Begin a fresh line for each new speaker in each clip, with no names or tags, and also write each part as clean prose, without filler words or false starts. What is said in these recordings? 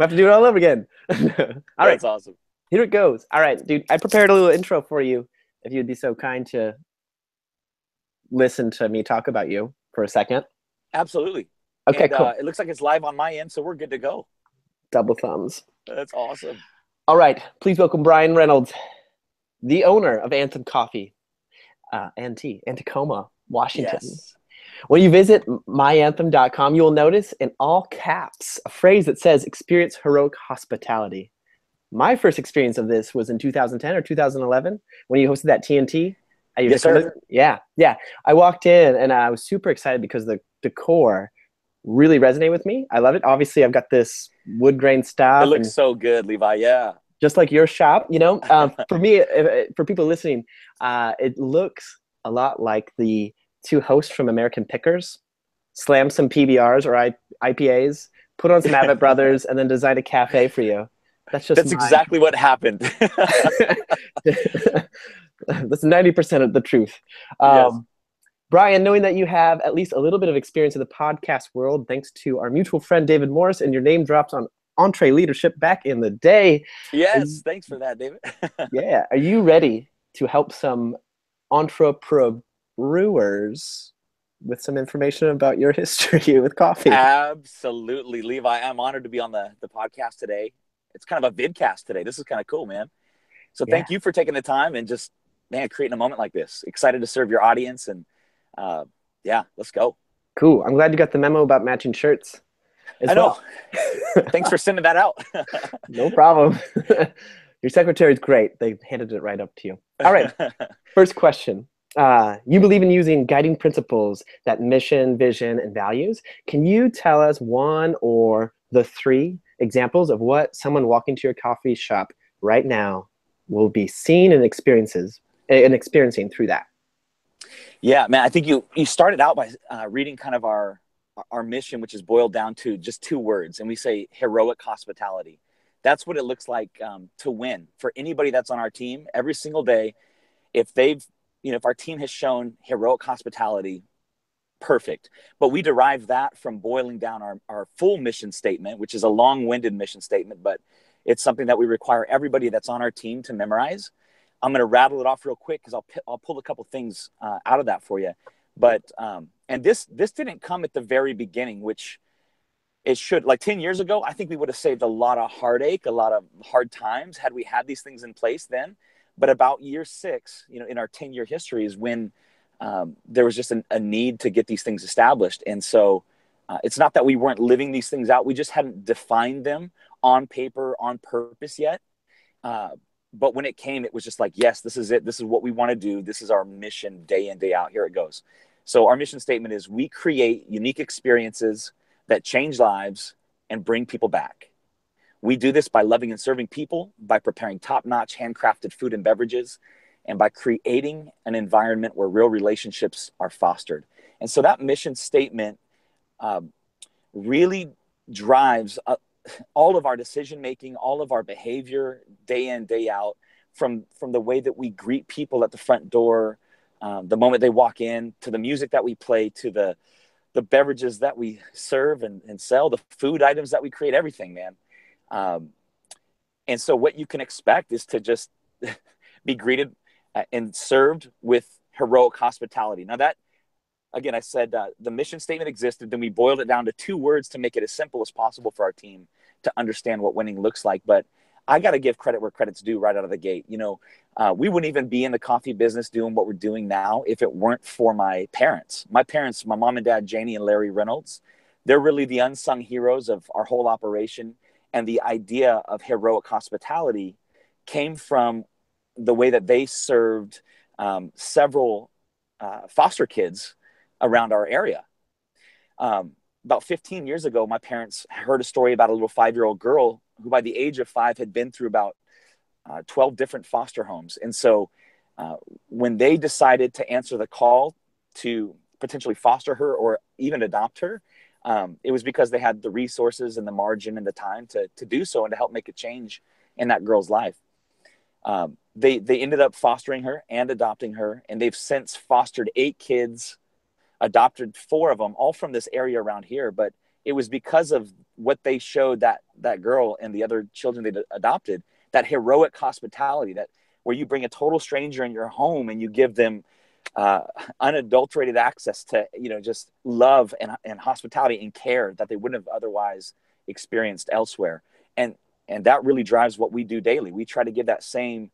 have to do it all over again. All right,
That's awesome.
here it goes. All right, dude, I prepared a little intro for you. If you'd be so kind to listen to me talk about you for a second.
Absolutely.
Okay,
And
cool.
it looks like it's live on my end, so we're good to go.
Double thumbs.
That's awesome.
All right, please welcome Bryan Reynolds, the owner of Anthem Coffee and Tea in Tacoma, Washington.
Yes.
When you visit myanthem.com, you will notice in all caps a phrase that says experience heroic hospitality. My first experience of this was in 2010 or 2011 when you hosted that TNT at your
Yes,
Tacoma.
sir.
Yeah. I walked in and I was super excited because the decor really resonated with me. I love it. Obviously, I've got this wood grain
It
stuff
looks
and
so good, Levi. Yeah.
just like your shop, for me, for people listening, it looks a lot like the two hosts from American Pickers slam some PBRs or IPAs, put on some Abbott Brothers, and then design a cafe for you. That's just
That's
my.
exactly what happened.
That's 90% of the truth.
Yes.
Bryan, knowing that you have at least a little bit of experience in the podcast world, thanks to our mutual friend David Morris, and your name drops on Entree Leadership back in the day.
Yes. Thanks for that, David.
Yeah, are you ready to help some entrepreneurs with some information about your history with coffee?
Absolutely, Levi. I'm honored to be on the podcast today. It's kind of a vidcast today. This is kind of cool, man. So
Yeah,
thank you for taking the time and just, man, creating a moment like this. Excited to serve your audience. And yeah, let's go.
cool. I'm glad you got the memo about matching shirts
I
as
know.
well.
Thanks for sending that out.
No problem. Your secretary's great. They handed it right up to you. All right. First question. You believe in using guiding principles that mission, vision, and values. Can you tell us one or the three examples of what someone walking to your coffee shop right now will be seeing and experiencing through that?
Yeah, man. I think you started out by reading kind of our mission, which is boiled down to just two words, and we say heroic hospitality. That's what it looks like to win for anybody that's on our team every single day. If if our team has shown heroic hospitality, perfect. But we derive that from boiling down our full mission statement, which is a long-winded mission statement, but it's something that we require everybody that's on our team to memorize. I'm going to rattle it off real quick because I'll pull a couple things out of that for you. But and this didn't come at the very beginning, which it should. Like 10 years ago, I think we would have saved a lot of heartache, a lot of hard times had we had these things in place then. But about year six, in our 10-year history is when there was just a need to get these things established. And so it's not that we weren't living these things out. We just hadn't defined them on paper, on purpose yet. But when it came, it was just like, yes, this is it. This is what we want to do. This is our mission day in, day out. Here it goes. So our mission statement is we create unique experiences that change lives and bring people back. We do this by loving and serving people, by preparing top-notch handcrafted food and beverages, and by creating an environment where real relationships are fostered. And so that mission statement really drives all of our decision making, all of our behavior day in, day out, from the way that we greet people at the front door, the moment they walk in, to the music that we play, to the beverages that we serve and sell, the food items that we create, everything, man. And so what you can expect is to just be greeted and served with heroic hospitality. Now that, again, I said the mission statement existed, then we boiled it down to two words to make it as simple as possible for our team to understand what winning looks like. But I got to give credit where credit's due right out of the gate. We wouldn't even be in the coffee business doing what we're doing now if it weren't for my parents. My parents, my mom and dad, Janie and Larry Reynolds, they're really the unsung heroes of our whole operation. And the idea of heroic hospitality came from the way that they served several foster kids around our area. About 15 years ago, my parents heard a story about a little 5-year-old girl who by the age of 5 had been through about 12 different foster homes. And so when they decided to answer the call to potentially foster her or even adopt her, it was because they had the resources and the margin and the time to do so and to help make a change in that girl's life. They ended up fostering her and adopting her, and they've since fostered 8 kids, adopted 4 of them, all from this area around here. But it was because of what they showed that girl and the other children they adopted, that heroic hospitality, that where you bring a total stranger in your home and you give them unadulterated access to, just love and hospitality and care that they wouldn't have otherwise experienced elsewhere. And that really drives what we do daily. We try to give that same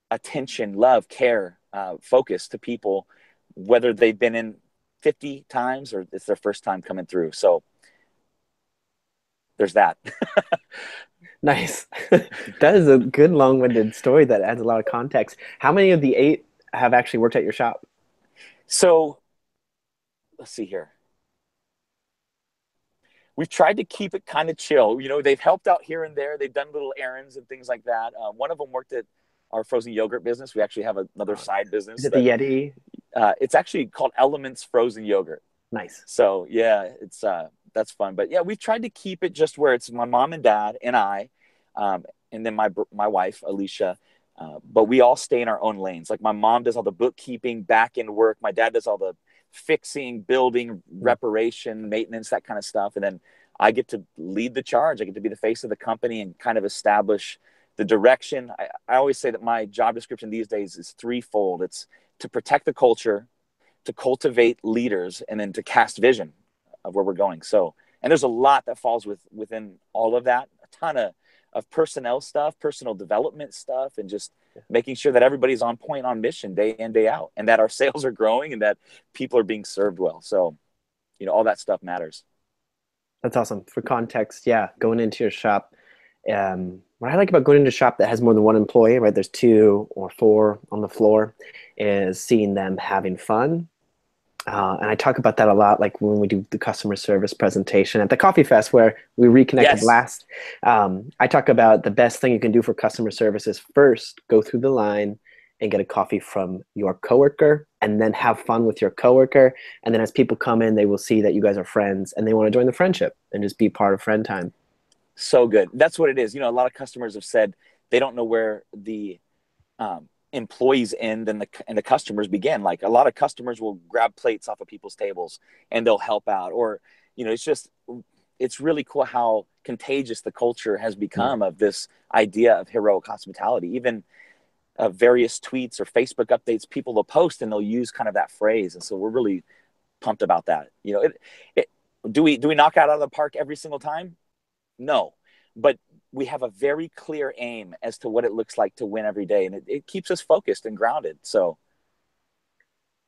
attention, love, care, focus to people, whether they've been in 50 times or it's their first time coming through. So there's that.
Nice. That is a good long-winded story that adds a lot of context. How many of the 8 have actually worked at your shop?
So let's see here. We've tried to keep it kind of chill. They've helped out here and there. They've done little errands and things like that. One of them worked at our frozen yogurt business. We actually have another side business.
Is it the Yeti?
It's actually called Elements Frozen Yogurt.
Nice.
So yeah, it's that's fun. But yeah, we've tried to keep it just where it's my mom and dad and I, and then my wife Alicia. But we all stay in our own lanes. Like my mom does all the bookkeeping, back end work. My dad does all the fixing, building, reparation, maintenance, that kind of stuff. And then I get to lead the charge. I get to be the face of the company and kind of establish the direction. I always say that my job description these days is threefold. It's to protect the culture, to cultivate leaders, and then to cast vision of where we're going. So, and there's a lot that falls within all of that, a ton of personnel stuff, personal development stuff, and just making sure that everybody's on point, on mission, day in, day out, and that our sales are growing and that people are being served well. So, all that stuff matters.
That's awesome. For context, yeah, going into your shop, what I like about going into a shop that has more than one employee, right? There's 2 or 4 on the floor, is seeing them having fun. And I talk about that a lot, like when we do the customer service presentation at the Coffee Fest where we reconnected last. I talk about the best thing you can do for customer service is first go through the line and get a coffee from your coworker, and then have fun with your coworker. And then as people come in, they will see that you guys are friends and they want to join the friendship and just be part of friend time.
So good. That's what it is. A lot of customers have said they don't know where the employees end and the customers begin. Like a lot of customers will grab plates off of people's tables and they'll help out, or it's really cool how contagious the culture has become of this idea of heroic hospitality. Even various tweets or Facebook updates people will post and they'll use kind of that phrase, and so we're really pumped about that. Do we knock out of the park every single time? No, but we have a very clear aim as to what it looks like to win every day, and it keeps us focused and grounded. So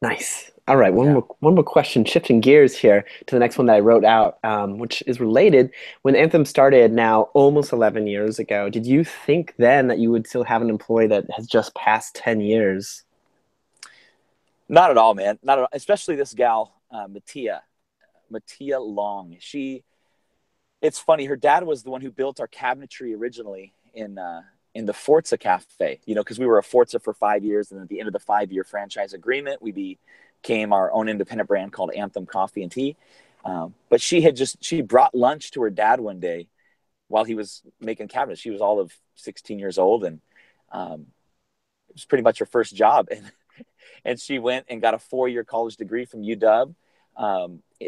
nice. All right, one more question. Shifting gears here to the next one that I wrote out, which is related. When Anthem started now almost 11 years ago, did you think then that you would still have an employee that has just passed 10 years?
Not at all, man. Not at all. Especially this gal, Mattia Long. It's funny. Her dad was the one who built our cabinetry originally in the Forza Cafe, because we were a Forza for 5 years. And at the end of the 5-year franchise agreement, we became our own independent brand called Anthem Coffee and Tea. But she brought lunch to her dad one day while he was making cabinets. She was all of 16 years old, and it was pretty much her first job. And she went and got a 4-year college degree from UW,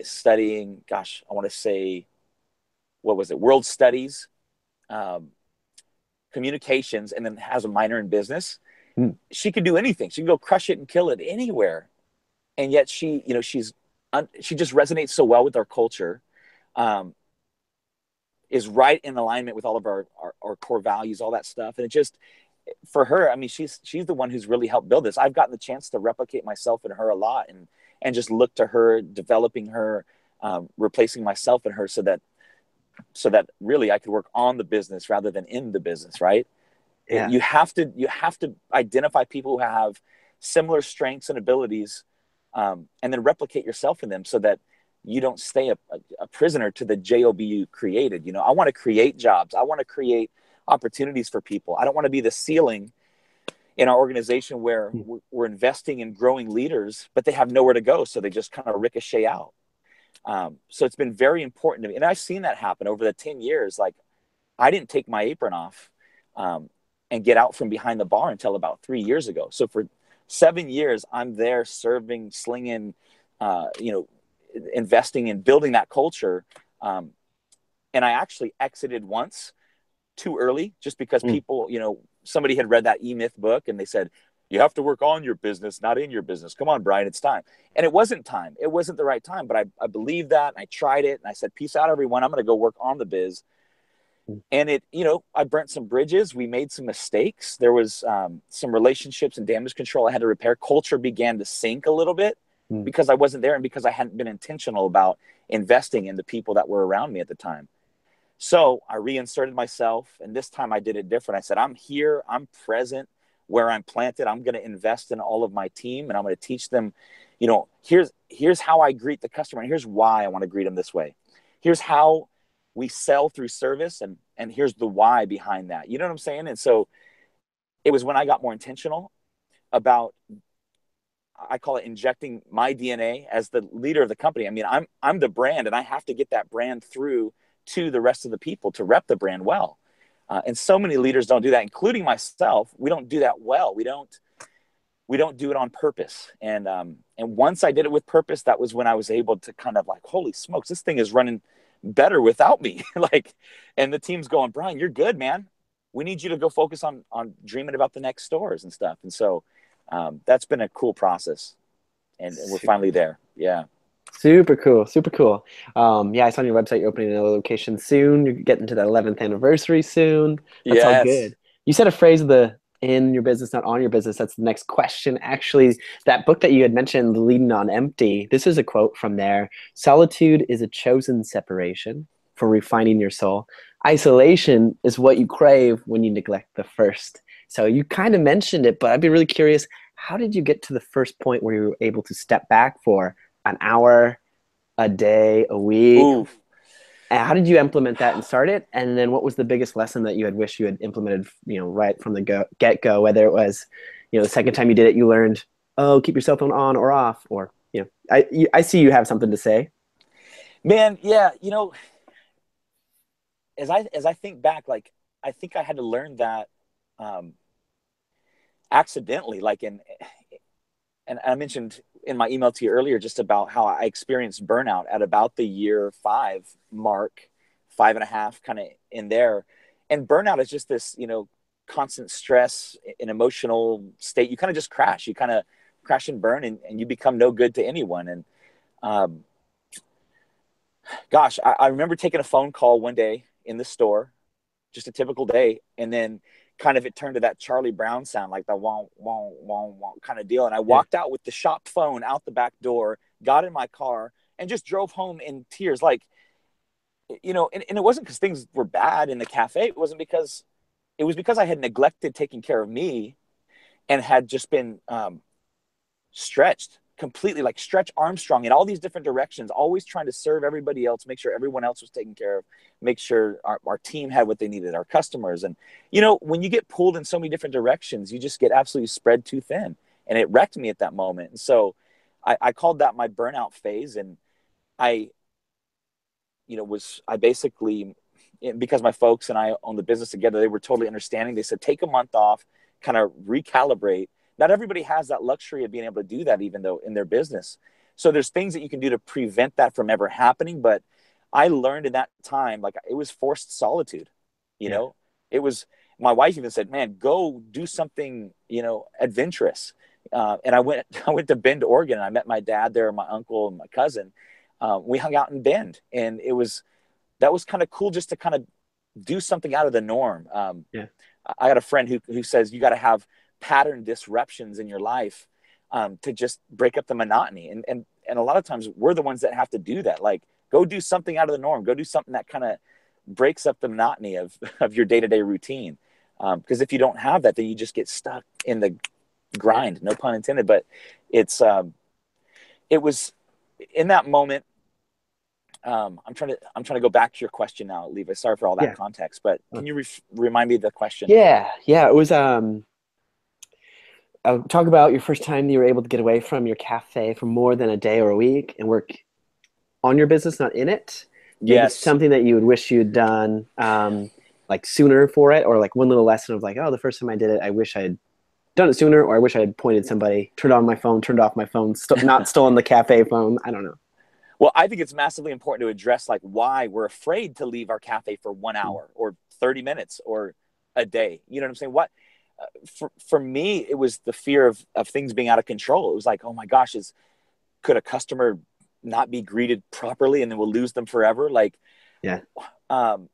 studying, I want to say, what was it? World Studies, communications, and then has a minor in business. She could do anything. She can go crush it and kill it anywhere. And yet she just resonates so well with our culture, is right in alignment with all of our core values, all that stuff. And it just, for her, I mean, she's the one who's really helped build this. I've gotten the chance to replicate myself in her a lot, and just look to her, developing her, replacing myself in her, so that really I could work on the business rather than in the business, right? Yeah. You have to identify people who have similar strengths and abilities, and then replicate yourself in them, so that you don't stay a prisoner to the job you created. I want to create jobs. I want to create opportunities for people. I don't want to be the ceiling in our organization where we're investing in growing leaders, but they have nowhere to go, so they just kind of ricochet out. So it's been very important to me. And I've seen that happen over the 10 years. Like, I didn't take my apron off and get out from behind the bar until about 3 years ago. So for 7 years, I'm there serving, slinging, investing in building that culture. And I actually exited once too early, just because
Mm.
people, somebody had read that E-Myth book and they said, you have to work on your business, not in your business. Come on, Bryan, it's time. And it wasn't time. It wasn't the right time, but I believed that, and I tried it, and I said, peace out, everyone. I'm going to go work on the biz.
Mm.
And I burnt some bridges. We made some mistakes. There was some relationships and damage control I had to repair. Culture began to sink a little bit
Mm.
because I wasn't there and because I hadn't been intentional about investing in the people that were around me at the time. So I reinserted myself, and this time I did it different. I said, I'm here, I'm present where I'm planted. I'm going to invest in all of my team, and I'm going to teach them, here's how I greet the customer, and here's why I want to greet them this way. Here's how we sell through service, and here's the why behind that. You know what I'm saying? And so it was when I got more intentional about, I call it injecting my DNA as the leader of the company. I mean, I'm the brand, and I have to get that brand through to the rest of the people to rep the brand well. And so many leaders don't do that, including myself. We don't do that well. We don't do it on purpose. And once I did it with purpose, that was when I was able to kind of like, holy smokes, this thing is running better without me. And the team's going, Bryan, you're good, man. We need you to go focus on dreaming about the next stores and stuff. And so that's been a cool process, and we're finally there. Yeah.
Super cool. Super cool. Yeah, I saw on your website you're opening another location soon. You're getting to that 11th anniversary soon. That's all
Yes.
good. You said a phrase of the in your business, not on your business. That's the next question. Actually, that book that you had mentioned, Leading on Empty, this is a quote from there. Solitude is a chosen separation for refining your soul. Isolation is what you crave when you neglect the first. So you kind of mentioned it, but I'd be really curious, how did you get to the first point where you were able to step back for an hour, a day, a week?
Ooh.
And how did you implement that and start it? And then what was the biggest lesson that you had wished you had implemented, right from the get-go, whether it was, the second time you did it, you learned, oh, keep your cell phone on or off, or, I see you have something to say.
Man, yeah, as I think back, like, I think I had to learn that um, accidentally, and I mentioned in my email to you earlier just about how I experienced burnout at about the year 5 mark, 5.5, kind of in there. And burnout is just this, constant stress, an emotional state. You kind of just crash. You kind of crash and burn, and you become no good to anyone. And um, gosh, I remember taking a phone call one day in the store, just a typical day, and then kind of it turned to that Charlie Brown sound, like the wong wong wong wong kind of deal. And I
Yeah.
walked out with the shop phone out the back door, got in my car, and just drove home in tears. Like, and it wasn't because things were bad in the cafe. It was because I had neglected taking care of me and had just been stretched completely, like Stretch Armstrong in all these different directions, always trying to serve everybody else, make sure everyone else was taken care of, make sure our team had what they needed, our customers. And, when you get pulled in so many different directions, you just get absolutely spread too thin. And it wrecked me at that moment. And so I called that my burnout phase. And I, I basically, because my folks and I own the business together, they were totally understanding. They said, take a month off, kind of recalibrate. Not everybody has that luxury of being able to do that, even though in their business. So there's things that you can do to prevent that from ever happening. But I learned in that time, like, it was forced solitude.
Yeah.
It was, my wife even said, man, go do something, adventurous. And I went to Bend, Oregon, and I met my dad there, my uncle and my cousin. We hung out in Bend, and that was kind of cool, just to kind of do something out of the norm.
Yeah.
I got a friend who says you got to have pattern disruptions in your life to just break up the monotony. And a lot of times we're the ones that have to do that. Like, go do something out of the norm. Go do something that kind of breaks up the monotony of your day-to-day routine. Because if you don't have that, then you just get stuck in the grind, no pun intended. But it was in that moment. I'm trying to go back to your question now, Levi. Sorry for all that
Yeah.
context, but can you remind me of the question?
Yeah. It was talk about your first time that you were able to get away from your cafe for more than a day or a week and work on your business, not in it. Maybe
Yes.
something that you would wish you had done like sooner for it, or like one little lesson of like, oh, the first time I did it, I wish I had done it sooner, or I wish I had pointed somebody, turned on my phone, turned off my phone, not stolen the cafe phone. I don't know.
Well, I think it's massively important to address like why we're afraid to leave our cafe for 1 hour or 30 minutes or a day. You know what I'm saying? For me, it was the fear of things being out of control. It was like, oh my gosh, could a customer not be greeted properly and then we'll lose them forever? Like,
Yeah.
um,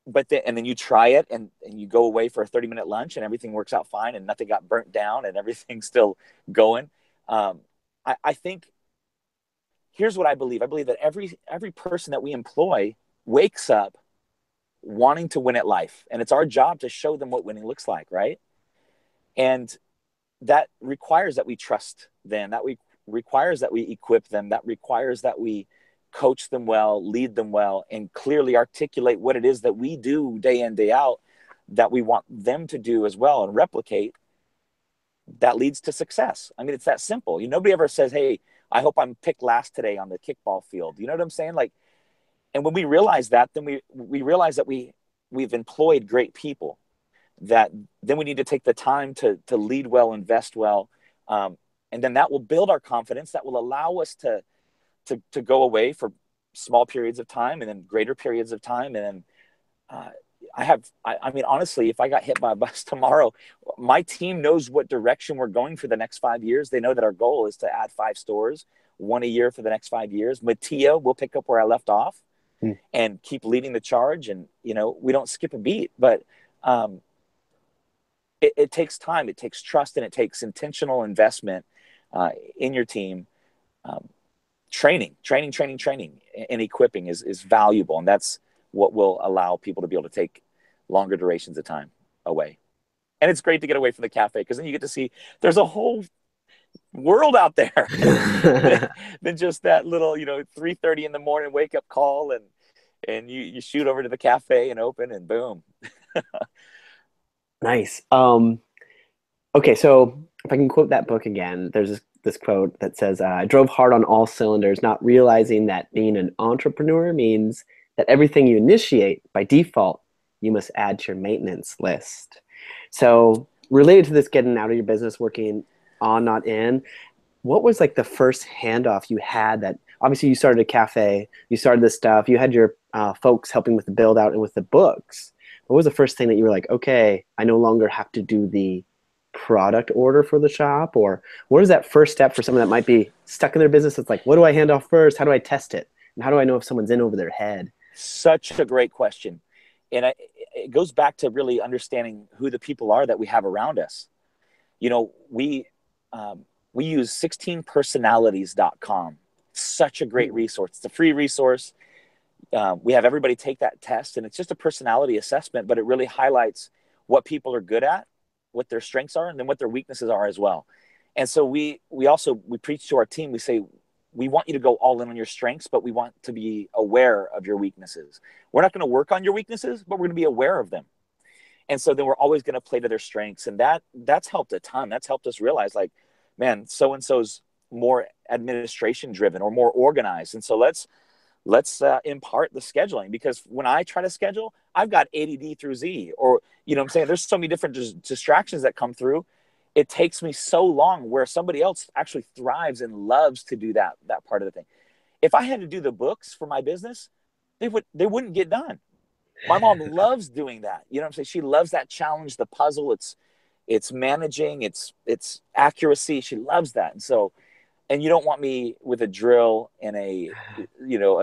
and then you try it and you go away for a 30-minute lunch and everything works out fine and nothing got burnt down and everything's still going. I think here's what I believe. I believe that every person that we employ wakes up wanting to win at life. And it's our job to show them what winning looks like, right? And that requires that we trust them, requires that we equip them, that requires that we coach them well, lead them well, and clearly articulate what it is that we do day in, day out that we want them to do as well and replicate. That leads to success. I mean, it's that simple. Nobody ever says, hey, I hope I'm picked last today on the kickball field. You know what I'm saying? Like, and when we realize that, then we realize that we've employed great people, that then we need to take the time to lead well, invest well. And then that will build our confidence. That will allow us to go away for small periods of time and then greater periods of time. And then I mean, honestly, if I got hit by a bus tomorrow, my team knows what direction we're going for the next 5 years. They know that our goal is to add 5 stores, 1 a year for the next 5 years. Mattia will pick up where I left off and keep leading the charge. And, we don't skip a beat, but it takes time, it takes trust, and it takes intentional investment in your team. Training and equipping is valuable. And that's what will allow people to be able to take longer durations of time away. And it's great to get away from the cafe because then you get to see there's a whole world out there than just that little, 3:30 in the morning wake up call and you shoot over to the cafe and open and boom.
Nice. Okay, so if I can quote that book again, there's this quote that says, I drove hard on all cylinders, not realizing that being an entrepreneur means that everything you initiate by default, you must add to your maintenance list. So related to this getting out of your business, working on, not in, what was like the first handoff you had that obviously you started a cafe, you started this stuff, you had your folks helping with the build out and with the books. What was the first thing that you were like, okay, I no longer have to do the product order for the shop? Or what is that first step for someone that might be stuck in their business? It's like, what do I hand off first? How do I test it? And how do I know if someone's in over their head?
Such a great question. And it goes back to really understanding who the people are that we have around us. We use 16personalities.com. Such a great resource. It's a free resource. We have everybody take that test, and it's just a personality assessment, but it really highlights what people are good at, what their strengths are, and then what their weaknesses are as well. And so we preach to our team. We say, we want you to go all in on your strengths, but we want to be aware of your weaknesses. We're not going to work on your weaknesses, but we're going to be aware of them. And so then we're always going to play to their strengths. And that's helped a ton. That's helped us realize, like, man, so-and-so's more administration driven or more organized. And so let's impart the scheduling, because when I try to schedule, I've got ADD through Z, or, what I'm saying? There's so many different distractions that come through. It takes me so long, where somebody else actually thrives and loves to do that part of the thing. If I had to do the books for my business, they wouldn't get done. My mom loves doing that. You know what I'm saying? She loves that challenge, the puzzle. It's managing, it's accuracy. She loves that. And so, and you don't want me with a drill and a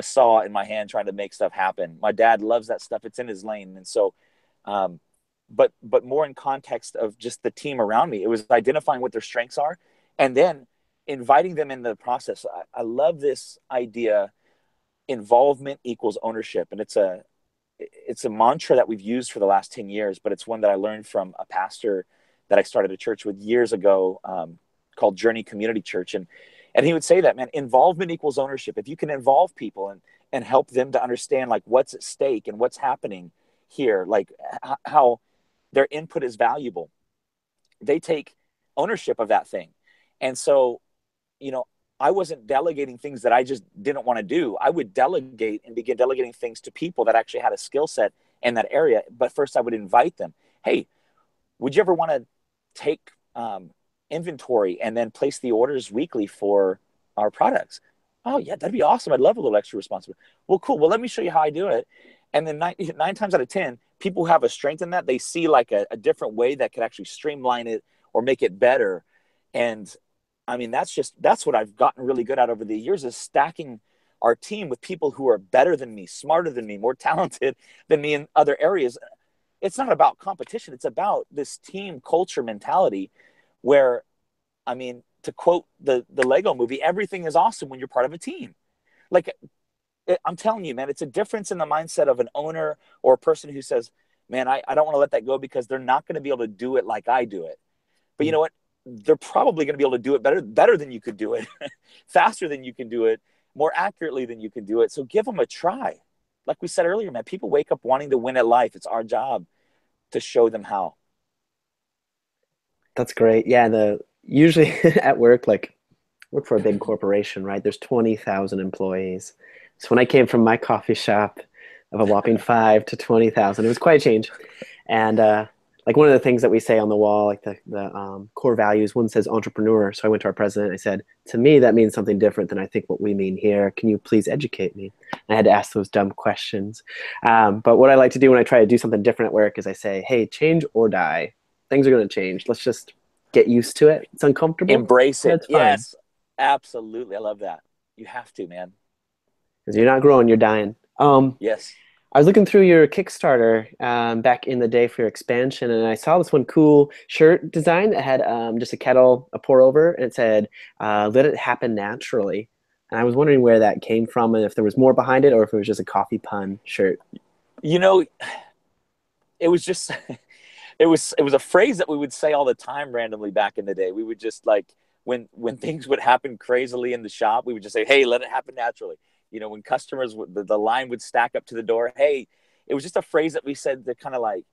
saw in my hand trying to make stuff happen. My dad loves that stuff. It's in his lane. And so, but more in context of just the team around me, it was identifying what their strengths are and then inviting them in the process. I love this idea, involvement equals ownership. And it's a mantra that we've used for the last 10 years, but it's one that I learned from a pastor that I started a church with years ago, called Journey Community Church. And he would say that, man, involvement equals ownership. If you can involve people and help them to understand like what's at stake and what's happening here, like how their input is valuable, they take ownership of that thing. And so, I wasn't delegating things that I just didn't want to do. I would delegate and begin delegating things to people that actually had a skill set in that area. But first I would invite them. Hey, would you ever want to take inventory and then place the orders weekly for our products? Oh yeah, that'd be awesome. I'd love a little extra responsibility. Well, cool. Well, let me show you how I do it. And then nine times out of 10, people who have a strength in that, they see like a different way that could actually streamline it or make it better. And I mean, that's what I've gotten really good at over the years, is stacking our team with people who are better than me, smarter than me, more talented than me in other areas. It's not about competition. It's about this team culture mentality where, I mean, to quote the Lego movie, everything is awesome when you're part of a team. Like, I'm telling you, man, it's a difference in the mindset of an owner or a person who says, man, I don't want to let that go because they're not going to be able to do it like I do it. But you know what? They're probably going to be able to do it better than you could do it, faster than you can do it, more accurately than you can do it. So give them a try. Like we said earlier, man, people wake up wanting to win at life. It's our job to show them how.
That's great. Yeah, the usually at work, like work for a big corporation, right? There's 20,000 employees. So when I came from my coffee shop of a whopping 5 to 20,000, it was quite a change. And like one of the things that we say on the wall, like the core values, one says entrepreneur. So I went to our president. I said, to me, that means something different than I think what we mean here. Can you please educate me? And I had to ask those dumb questions. But what I like to do when I try to do something different at work is I say, hey, change or die. Things are going to change. Let's just get used to it. It's uncomfortable.
Embrace it.
That's fine.
Yes, absolutely. I love that. You have to, man.
Because you're not growing, you're dying.
Yes.
I was looking through your Kickstarter back in the day for your expansion, and I saw this one cool shirt design that had just a kettle, a pour over, and it said, let it happen naturally. And I was wondering where that came from and if there was more behind it or if it was just a coffee pun shirt.
You know, it was just it was a phrase that we would say all the time randomly back in the day. We would just like when things would happen crazily in the shop, we would just say, "Hey, let it happen naturally." You know, when customers the line would stack up to the door, "Hey," it was just a phrase that we said to kind of like,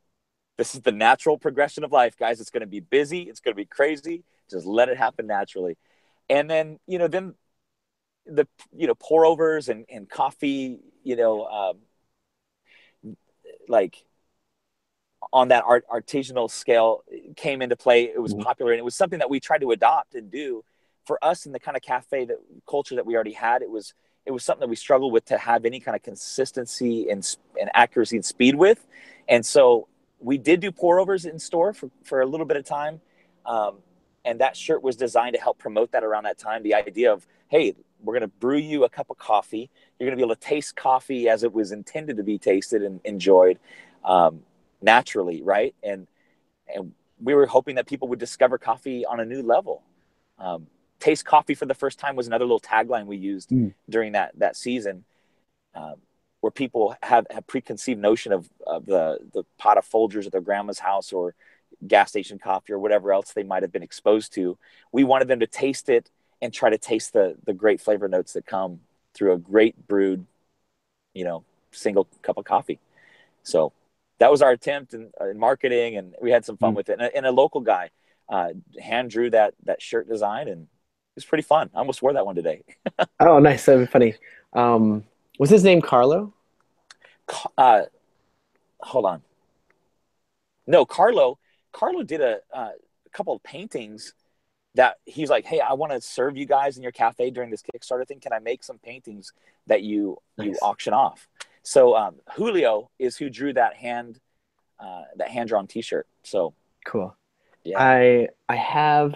"This is the natural progression of life, guys. It's going to be busy. It's going to be crazy. Just let it happen naturally." And then then the pour overs and coffee, like on that artisanal scale came into play. It was
Mhm.
popular, and it was something that we tried to adopt and do for us in the kind of cafe that culture that we already had. It was something that we struggled with to have any kind of consistency and accuracy and speed with. And so we did do pour overs in store for a little bit of time. And that shirt was designed to help promote that around that time. The idea of, hey, we're going to brew you a cup of coffee. You're going to be able to taste coffee as it was intended to be tasted and enjoyed naturally, right? And we were hoping that people would discover coffee on a new level. Taste coffee for the first time was another little tagline we used
Mm.
during that season, where people have preconceived notion of the pot of Folgers at their grandma's house or gas station coffee or whatever else they might have been exposed to. We wanted them to taste it and try to taste the great flavor notes that come through a great brewed, single cup of coffee. So that was our attempt in marketing, and we had some fun
Mm.
with it. And a local guy hand drew that shirt design, and it was pretty fun. I almost wore that one today.
Oh, nice. That'd be funny. Was his name Carlo?
Uh, Hold on. No, Carlo did a couple of paintings that he's like, hey, I want to serve you guys in your cafe during this Kickstarter thing. Can I make some paintings that you
Nice.
auction off? So Julio is who drew that hand drawn T-shirt. So
Cool.
yeah.
I have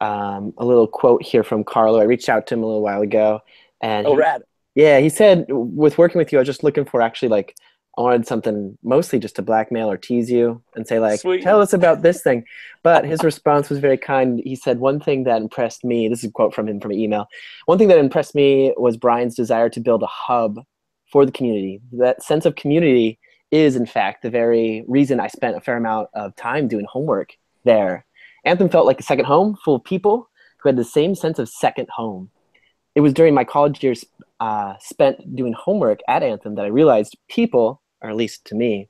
a little quote here from Carlo. I reached out to him a little while ago, and
Oh, rad.
he said, with working with you, I was just looking for actually like I wanted something mostly just to blackmail or tease you and say like,
Sweet.
tell us about this thing. But his response was very kind. He said, one thing that impressed me, this is a quote from him from an email. One thing that impressed me was Bryan's desire to build a hub for the community. That sense of community is, in fact, the very reason I spent a fair amount of time doing homework there. Anthem felt like a second home full of people who had the same sense of second home. It was during my college years spent doing homework at Anthem that I realized people, or at least to me,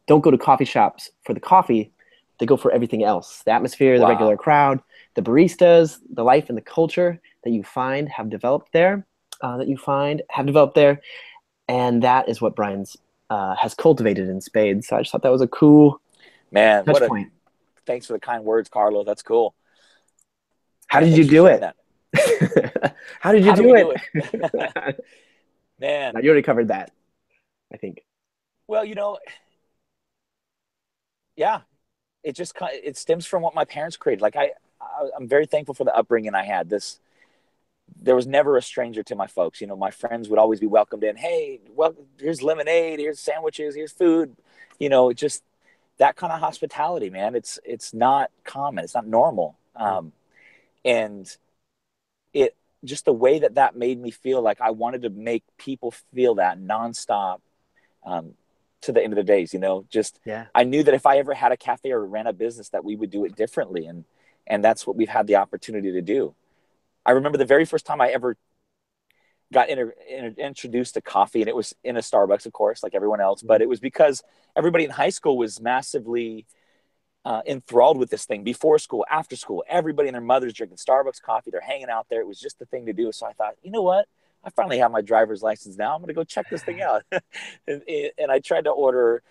don't go to coffee shops for the coffee. They go for everything else. The atmosphere, the regular
Wow.
crowd, the baristas, the life and the culture that you find have developed there, and that is what Bryan's has cultivated in spades. So I just thought that was a cool
Man,
touch point.
thanks for the kind words, Carlo. That's cool.
How
Man,
did you
thanks for
do
sharing
it?
that.
How did you
How do
do
we
it?
do it? Man.
Now, you already covered that, I think.
Well, yeah, it stems from what my parents created. Like I'm very thankful for the upbringing I had. There was never a stranger to my folks. My friends would always be welcomed in. Hey, well, here's lemonade, here's sandwiches, here's food. Just that kind of hospitality, man. It's not common. It's not normal. And it just the way that made me feel like I wanted to make people feel that nonstop, to the end of the days. Just
Yeah.
I knew that if I ever had a cafe or ran a business, that we would do it differently, and that's what we've had the opportunity to do. I remember the very first time I ever got introduced to coffee, and it was in a Starbucks, of course, like everyone else, but it was because everybody in high school was massively enthralled with this thing. Before school, after school, everybody and their mothers drinking Starbucks coffee. They're hanging out there. It was just the thing to do. So I thought, you know what? I finally have my driver's license now. I'm going to go check this thing out. and I tried to order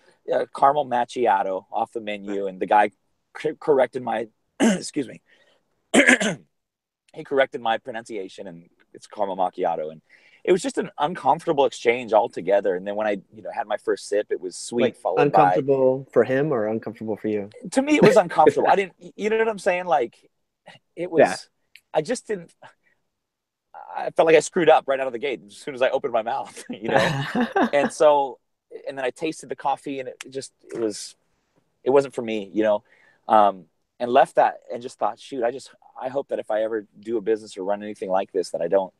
caramel macchiato off the menu, and the guy corrected my, excuse me, he corrected my pronunciation, and it's caramel macchiato. And it was just an uncomfortable exchange altogether. And then when I, had my first sip, it was sweet,
Like
followed by,
uncomfortable for him or uncomfortable for you?
to me, it was uncomfortable. I didn't, you know what I'm saying? Like it
Yeah.
was, I just didn't, I felt like I screwed up right out of the gate as soon as I opened my mouth, And so, and then I tasted the coffee, and it wasn't for me, and left that and just thought, shoot, I hope that if I ever do a business or run anything like this, that I don't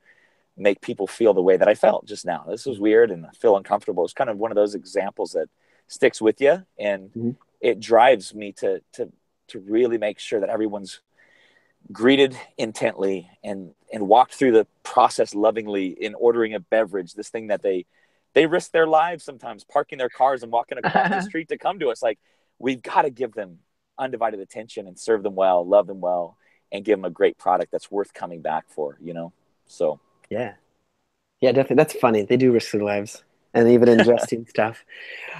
make people feel the way that I felt just now. This was weird and I feel uncomfortable. It's kind of one of those examples that sticks with you, and it drives me to really make sure that everyone's greeted intently and walked through the process lovingly in ordering a beverage, this thing that they risk their lives sometimes parking their cars and walking across the street to come to us. Like, we've got to give them undivided attention and serve them well, love them well, and give them a great product that's worth coming back for, So
Yeah. Yeah, definitely. That's funny. They do risk their lives and even ingesting stuff.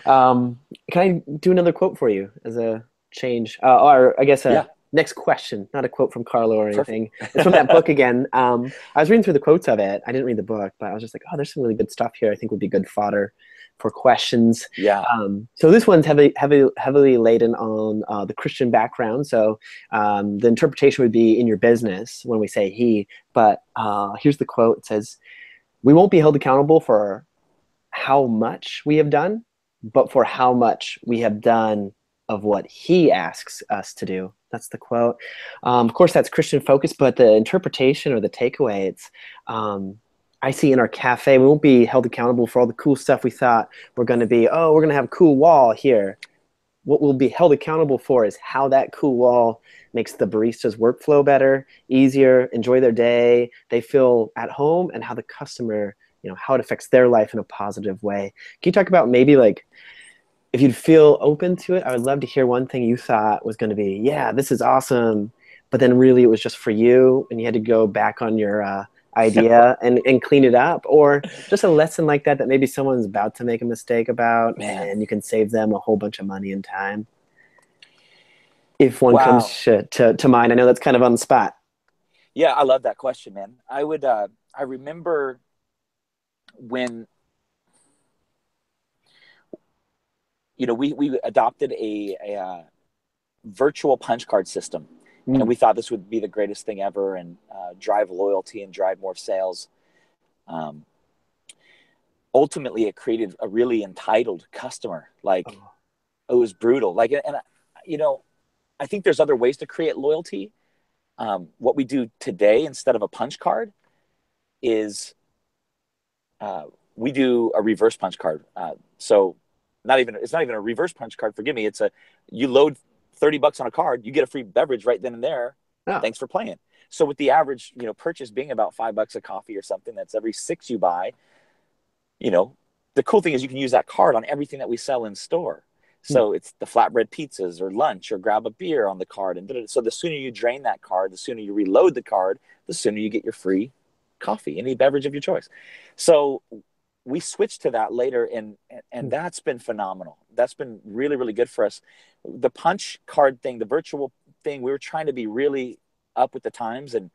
Can I do another quote for you as a change? Or I guess
yeah,
a next question, not a quote from Carlo or anything.
perfect.
It's from that book again. I was reading through the quotes of it. I didn't read the book, but I was just like, oh, there's some really good stuff here. I think would be good fodder for questions.
Yeah.
So this one's heavily laden on the Christian background. So the interpretation would be in your business when we say he. But here's the quote. It says, "We won't be held accountable for how much we have done, but for how much we have done of what he asks us to do." That's the quote. Of course, that's Christian focused, but the interpretation or the takeaway, it's I see in our cafe, we won't be held accountable for all the cool stuff we thought we're going to be. Oh, we're going to have a cool wall here. What we'll be held accountable for is how that cool wall makes the barista's workflow better, easier, enjoy their day, they feel at home, and how the customer, how it affects their life in a positive way. Can you talk about maybe like, if you'd feel open to it, I would love to hear one thing you thought was going to be, yeah, this is awesome, but then really it was just for you and you had to go back on your idea and clean it up, or just a lesson like that that maybe someone's about to make a mistake about,
Man.
and you can save them a whole bunch of money and time. If one
Wow.
comes to mind. I know that's kind of on the spot.
Yeah, I love that question, man. I remember when, we adopted a virtual punch card system, and we thought this would be the greatest thing ever, and drive loyalty and drive more sales. Ultimately, it created a really entitled customer. Like, it was brutal. Like, and I think there's other ways to create loyalty. What we do today instead of a punch card is we do a reverse punch card. So it's not even a reverse punch card. Forgive me. You load $30 on a card, you get a free beverage right then and there.
Oh.
Thanks for playing. So with the average, purchase being about $5 a coffee or something, that's every 6 you buy. The cool thing is you can use that card on everything that we sell in store. So it's the flatbread pizzas or lunch, or grab a beer on the card. And so the sooner you drain that card, the sooner you reload the card, the sooner you get your free coffee, any beverage of your choice. So we switched to that later, and that's been phenomenal. That's been really, really good for us. The punch card thing, the virtual thing, we were trying to be really up with the times, and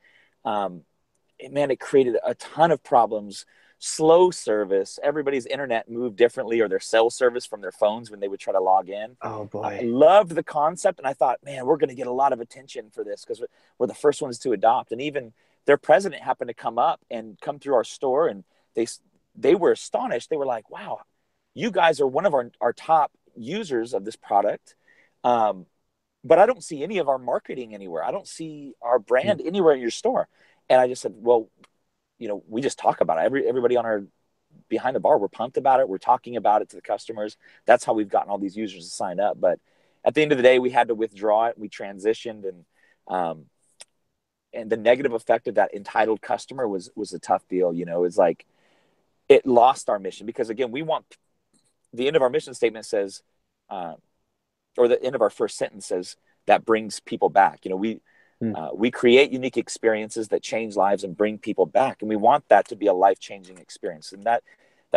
man, it created a ton of problems. Slow service. Everybody's internet moved differently, or their cell service from their phones when they would try to log in.
Oh
I
boy.
loved the concept, and I thought, man, we're going to get a lot of attention for this because we're the first ones to adopt. And even their president happened to come through our store, and they they were astonished. They were like, wow, you guys are one of our top users of this product. But I don't see any of our marketing anywhere. I don't see our
Mm.
brand anywhere in your store. And I just said, well, we just talk about it. Everybody on our behind the bar, we're pumped about it. We're talking about it to the customers. That's how we've gotten all these users to sign up. But at the end of the day, we had to withdraw it. We transitioned, um, and the negative effect of that entitled customer was a tough deal. It's like it lost our mission, because again, we want the end of our mission statement says, uh, or the end of our first sentence says, that brings people back.
Mm.
We create unique experiences that change lives and bring people back, and we want that to be a life-changing experience. And that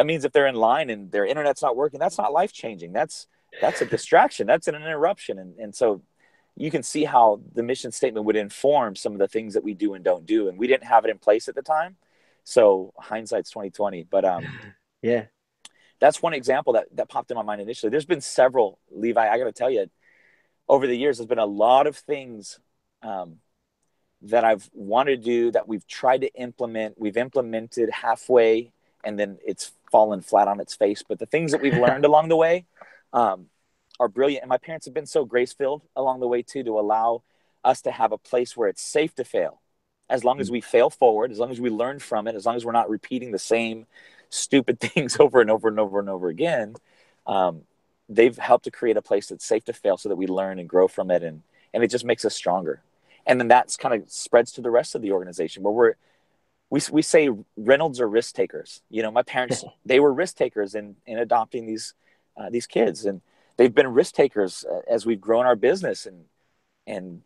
means if they're in line and their internet's not working, that's not life-changing. That's a distraction. That's an interruption. And so you can see how the mission statement would inform some of the things that we do and don't do. And we didn't have it in place at the time. So hindsight's 2020. But
Yeah.
that's one example that popped in my mind initially. There's been several, Levi. I got to tell you, over the years, there's been a lot of things that I've wanted to do, that we've tried to implement. We've implemented halfway, and then it's fallen flat on its face. But the things that we've learned along the way are brilliant. And my parents have been so grace-filled along the way too, to allow us to have a place where it's safe to fail. As long as we fail forward, as long as we learn from it, as long as we're not repeating the same stupid things over and over and over and over again, they've helped to create a place that's safe to fail, so that we learn and grow from it, and it just makes us stronger. And then that's kind of spreads to the rest of the organization, where we say Reynolds are risk takers. My parents, they were risk takers in adopting these kids, and they've been risk takers as we've grown our business, and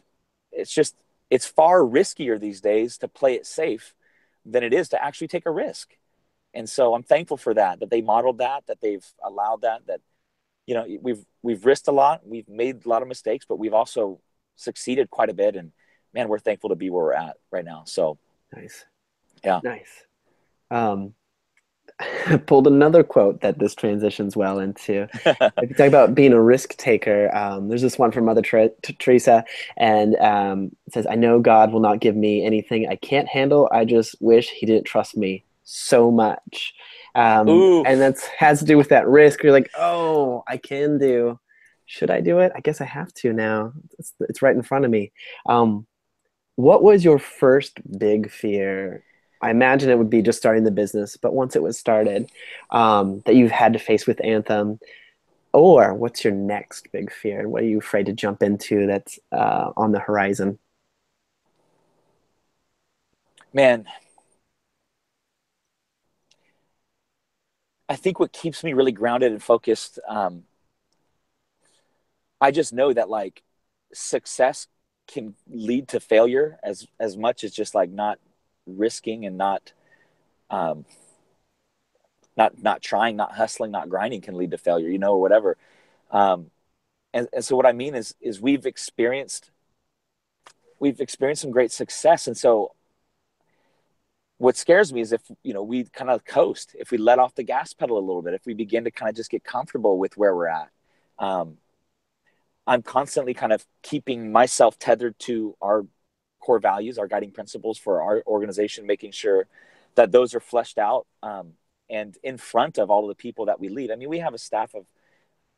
it's far riskier these days to play it safe than it is to actually take a risk. And so I'm thankful for that they modeled that they've allowed that we've risked a lot, we've made a lot of mistakes, but we've also succeeded quite a bit. And man, we're thankful to be where we're at right now. So
Nice.
yeah.
Nice. Um, pulled another quote that this transitions well into. If you talk about being a risk taker, there's this one from Mother Teresa, and it says, "I know God will not give me anything I can't handle. I just wish He didn't trust me so much."
Ooh,
And that has to do with that risk. You're like, "Oh, I can do. Should I do it? I guess I have to now. It's right in front of me." What was your first big fear? I imagine it would be just starting the business, but once it was started, that you've had to face with Anthem, or what's your next big fear? What are you afraid to jump into that's on the horizon?
man, I think what keeps me really grounded and focused, I just know that like success can lead to failure as much as just like not risking and um, not trying, not hustling, not grinding can lead to failure, or whatever. Um, and so what I mean is we've experienced some great success. And so what scares me is if, we kind of coast, if we let off the gas pedal a little bit, if we begin to kind of just get comfortable with where we're at. Um, I'm constantly kind of keeping myself tethered to our core values, our guiding principles for our organization, making sure that those are fleshed out, and in front of all of the people that we lead. I mean, we have a staff of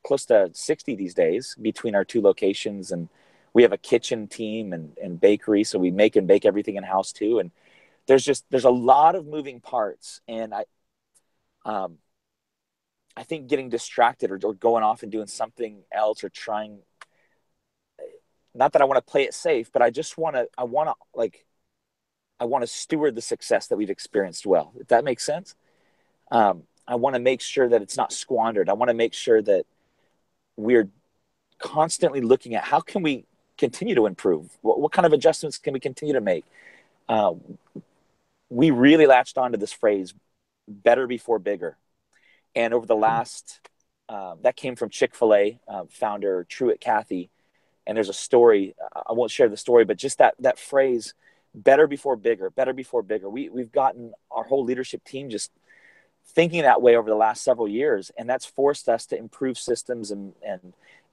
close to 60 these days between our two locations, and we have a kitchen team and bakery, so we make and bake everything in house too. And there's a lot of moving parts, and um, I think getting distracted, or going off and doing something else, or trying, not that I want to play it safe, but I want to steward the success that we've experienced well, if that makes sense. I want to make sure that it's not squandered. I want to make sure that we're constantly looking at how can we continue to improve? What kind of adjustments can we continue to make? Uh, we really latched onto this phrase, better before bigger. And over the last, that came from Chick-fil-A founder Truett Cathy. And there's a story, I won't share the story, but just that phrase, better before bigger, better before bigger. We've gotten our whole leadership team just thinking that way over the last several years, and that's forced us to improve systems and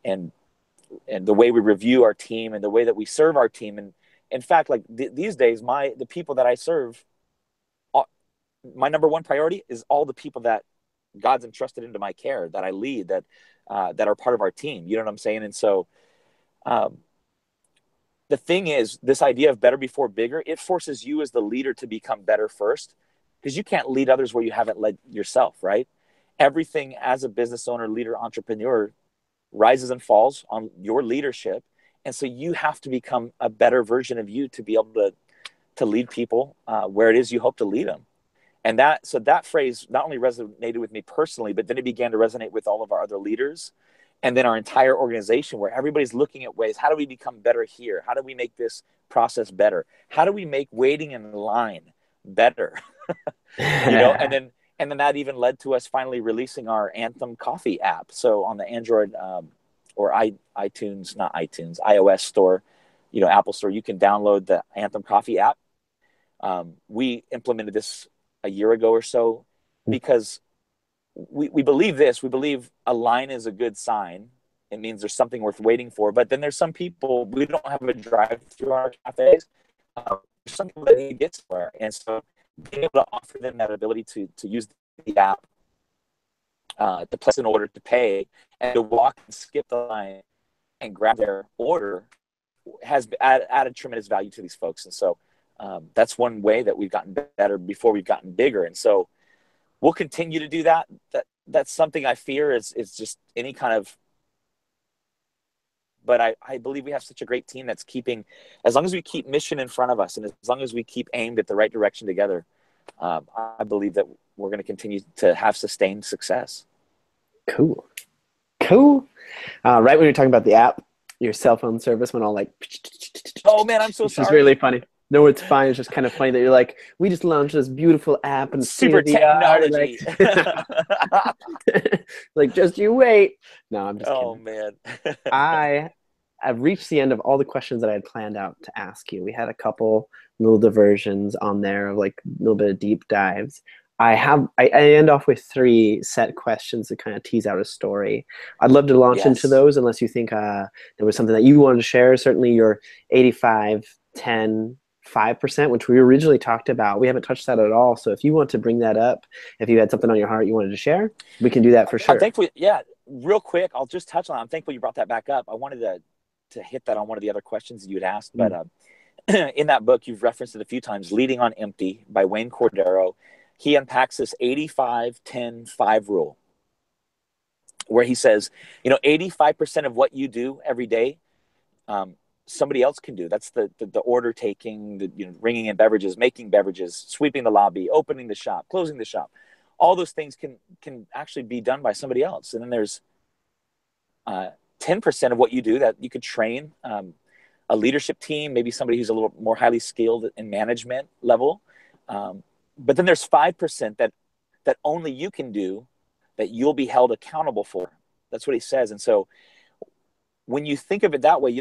the way we review our team and the way that we serve our team. And in fact, like these days, the people that I serve, my number one priority is all the people that God's entrusted into my care, that I lead, that are part of our team. You know what I'm saying? And so the thing is, this idea of better before bigger, it forces you as the leader to become better first, because you can't lead others where you haven't led yourself, right? Everything as a business owner, leader, entrepreneur rises and falls on your leadership. And so you have to become a better version of you to be able to lead people where it is you hope to lead them. And that phrase not only resonated with me personally, but then it began to resonate with all of our other leaders and then our entire organization, where everybody's looking at ways, how do we become better here? How do we make this process better? How do we make waiting in line better? And then that even led to us finally releasing our Anthem Coffee app. So on the Android or iOS store, Apple store, you can download the Anthem Coffee app. We implemented this a year ago or so because we believe this. We believe a line is a good sign. It means there's something worth waiting for. But then there's some people, we don't have a drive-through our cafes. There's some people that need to get somewhere. And so being able to offer them that ability to use the app, to place an order, to pay, and to walk and skip the line and grab their order has added tremendous value to these folks. And so that's one way that we've gotten better before we've gotten bigger. And so we'll continue to do that. That's something I fear is just any kind of, but I believe we have such a great team that's keeping, as long as we keep mission in front of us and as long as we keep aimed at the right direction together, I believe that we're going to continue to have sustained success.
Cool. Right when you're talking about the app, your cell phone service went all like,
oh man, I'm so sorry.
It's really funny. No, it's fine. It's just kind of funny that you're like, we just launched this beautiful app and
super technology.
Like, just you wait. No, I'm just
kidding.
Man. I've reached the end of all the questions that I had planned out to ask you. We had a couple little diversions on there of like a little bit of deep dives. I end off with 3 set questions to kind of tease out a story. I'd love to launch into those unless you think there was something that you wanted to share. Certainly your 85, 10, 5%, which we originally talked about. We haven't touched that at all. So if you want to bring that up, if you had something on your heart you wanted to share, we can do that for sure.
I'm thankful. Yeah, real quick, I'll just touch on it. I'm thankful you brought that back up. I wanted to hit that on one of the other questions you had asked. But in that book, you've referenced it a few times, Leading on Empty by Wayne Cordero. He unpacks this 85-10-5 rule, where he says, 85% of what you do every day, somebody else can do. That's the order taking, the bringing in beverages, making beverages, sweeping the lobby, opening the shop, closing the shop. All those things can actually be done by somebody else. And then there's 10% of what you do that you could train a leadership team, maybe somebody who's a little more highly skilled in management level. But then there's 5% that only you can do, that you'll be held accountable for. That's what he says. And so when you think of it that way,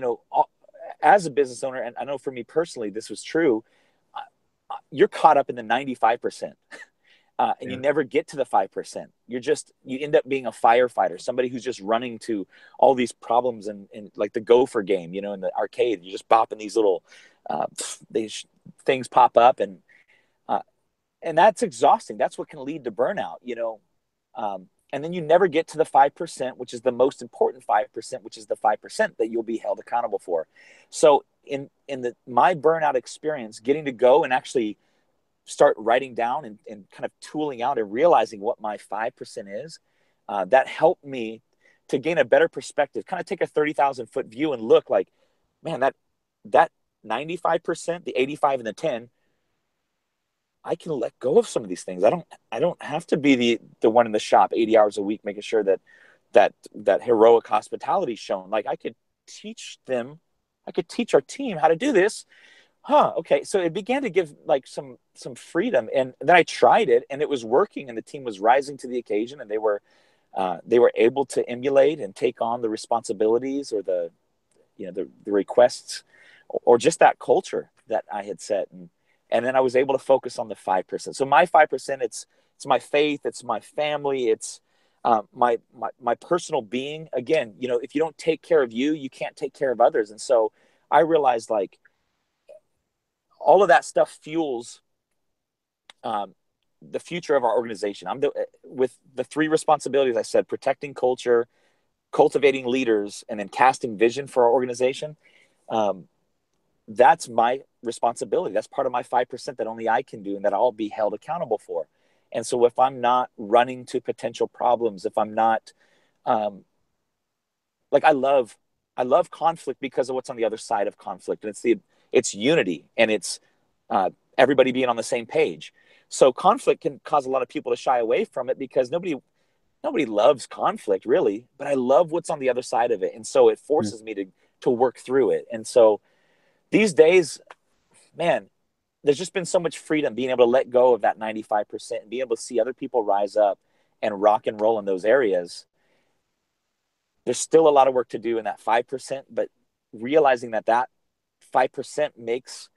as a business owner, and I know for me personally, this was true, you're caught up in the 95%. And you never get to the 5%. You end up being a firefighter, somebody who's just running to all these problems and like the Gopher game, in the arcade, you're just bopping these little these things pop up and that's exhausting. That's what can lead to burnout, and then you never get to the 5%, which is the most important 5%, which is the 5% that you'll be held accountable for. So in my burnout experience, getting to go and actually start writing down and kind of tooling out and realizing what my 5% is, that helped me to gain a better perspective, kind of take a 30,000 foot view and look like, man, that 95%, the 85 and the 10, I can let go of some of these things. I don't have to be the one in the shop 80 hours a week, making sure that heroic hospitality is shown. Like I could teach our team how to do this. Okay. So it began to give like some freedom, and then I tried it and it was working, and the team was rising to the occasion, and they were able to emulate and take on the responsibilities or the requests or just that culture. that I had set. And then I was able to focus on the 5%. So my 5%, it's my faith, it's my family, it's my personal being. Again, you know, if you don't take care of you, you can't take care of others. And so I realized like all of that stuff fuels the future of our organization. With the three responsibilities I said: protecting culture, cultivating leaders, and then casting vision for our organization. That's my responsibility. That's part of my 5% that only I can do and that I'll be held accountable for. And so if I'm not running to potential problems, if I'm not, like I love conflict because of what's on the other side of conflict. And it's unity, and it's everybody being on the same page. So conflict can cause a lot of people to shy away from it because nobody loves conflict really, but I love what's on the other side of it. And so it forces me to work through it. And so these days, man, there's just been so much freedom being able to let go of that 95% and be able to see other people rise up and rock and roll in those areas. There's still a lot of work to do in that 5%, but realizing that 5% makes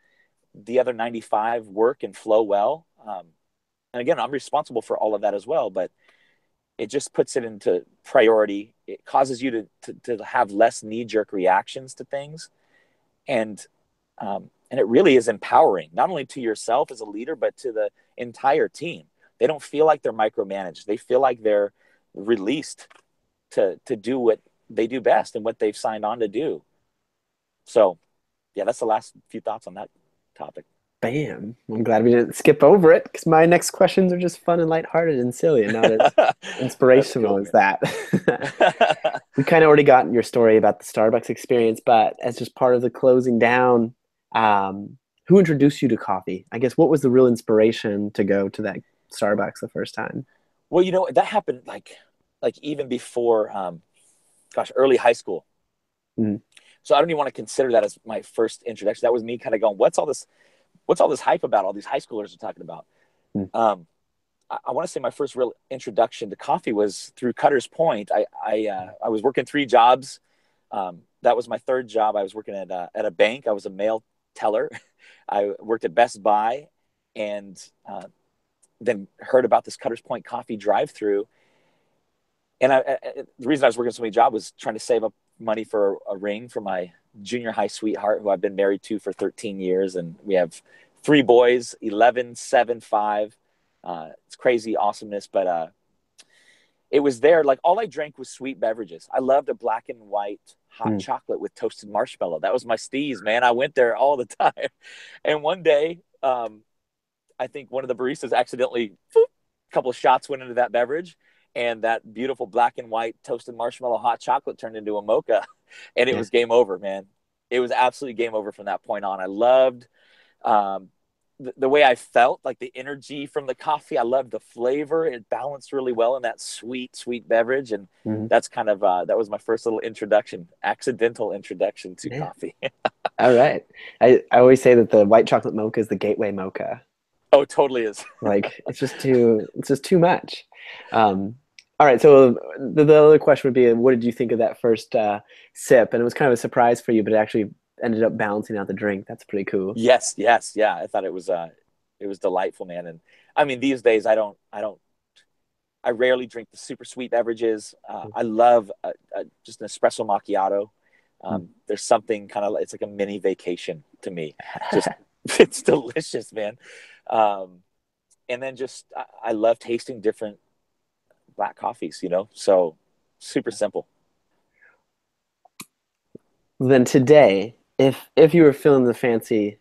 the other 95 work and flow well. And again, I'm responsible for all of that as well, but it just puts it into priority. It causes you to have less knee-jerk reactions to things. And it really is empowering, not only to yourself as a leader, but to the entire team. They don't feel like they're micromanaged. They feel like they're released to do what they do best and what they've signed on to do. So yeah, that's the last few thoughts on that topic.
Bam. I'm glad we didn't skip over it because my next questions are just fun and lighthearted and silly and not as inspirational
Cool,
as that. We kind of already got your story about the Starbucks experience, but as just part of the closing down, who introduced you to coffee? I guess what was the real inspiration to go to that Starbucks the first time?
Well, you know, that happened like even before, early high school.
Mm.
So I don't even want to consider that as my first introduction. That was me kind of going, what's all this hype about? All these high schoolers are talking about.
Mm.
I want to say my first real introduction to coffee was through Cutter's Point. I was working 3 jobs. That was my third job. I was working at a bank. I was a mail teller. I worked at Best Buy, and then heard about this Cutter's Point coffee drive-through. And the reason I was working so many jobs was trying to save up money for a ring for my junior high sweetheart, who I've been married to for 13 years. And we have 3 boys, 11, 7, 5. It's crazy awesomeness, but it was there. Like all I drank was sweet beverages. I loved a black and white hot chocolate with toasted marshmallow. That was my steez, man. I went there all the time. And one day, I think one of the baristas accidentally, a couple of shots went into that beverage, and that beautiful black and white toasted marshmallow hot chocolate turned into a mocha, and it was game over, man. It was absolutely game over from that point on. I loved the way I felt, like the energy from the coffee. I loved the flavor. It balanced really well in that sweet, sweet beverage. And that's kind of, that was my first little accidental introduction to coffee.
All right. I always say that the white chocolate mocha is the gateway mocha.
Oh, it totally is.
Like it's just too much. All right. So the other question would be, what did you think of that first sip? And it was kind of a surprise for you, but it actually ended up balancing out the drink. That's pretty cool.
Yes. Yeah. I thought it was delightful, man. And I mean, these days I rarely drink the super sweet beverages. I love just an espresso macchiato. There's something kind of, it's like a mini vacation to me. Just, it's delicious, man. And then I love tasting different black coffees, so super simple.
Then today, if you were feeling the fancy,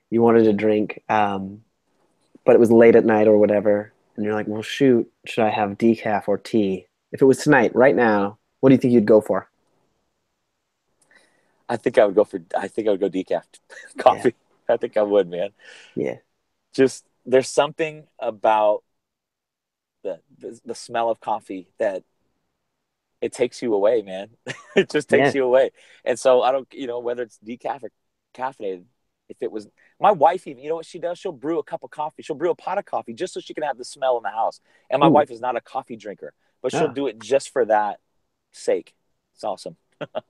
you wanted to drink, but it was late at night or whatever, and you're like, well, shoot, should I have decaf or tea? If it was tonight, right now, what do you think you'd go for?
I think I would go decaf coffee. Yeah. I think I would, man.
Yeah.
Just there's something about the smell of coffee that it takes you away, man. It just takes you away. And so I don't, whether it's decaf or caffeinated, if it was my wife, even, what she does, she'll brew a cup of coffee. She'll brew a pot of coffee just so she can have the smell in the house. And my wife is not a coffee drinker, but she'll do it just for that sake. It's awesome.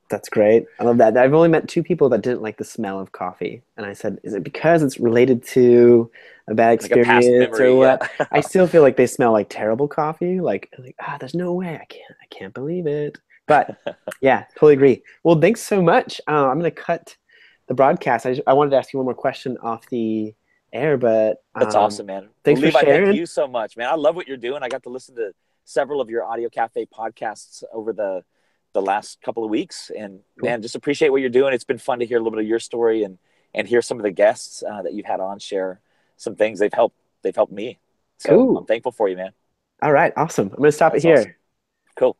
That's great. I love that. I've only met two people that didn't like the smell of coffee. And I said, is it because it's related to a bad
Like a past
experience or
memory. Yeah.
what? I still feel like they smell like terrible coffee. Like, there's no way. I can't believe it. But yeah, totally agree. Well, thanks so much. I'm going to cut the broadcast. I wanted to ask you one more question off the air, but
That's awesome, man. Well,
thanks for
Levi, thank
sharing.
you so much, man. I love what you're doing. I got to listen to several of your Audio Cafe podcasts over the last couple of weeks, and
Cool.
man, just appreciate what you're doing. It's been fun to hear a little bit of your story and hear some of the guests that you've had on share some things. They've helped me. So I'm
Cool.
thankful for you, man.
All right. Awesome. I'm going to stop it
That's awesome.
here.
Cool.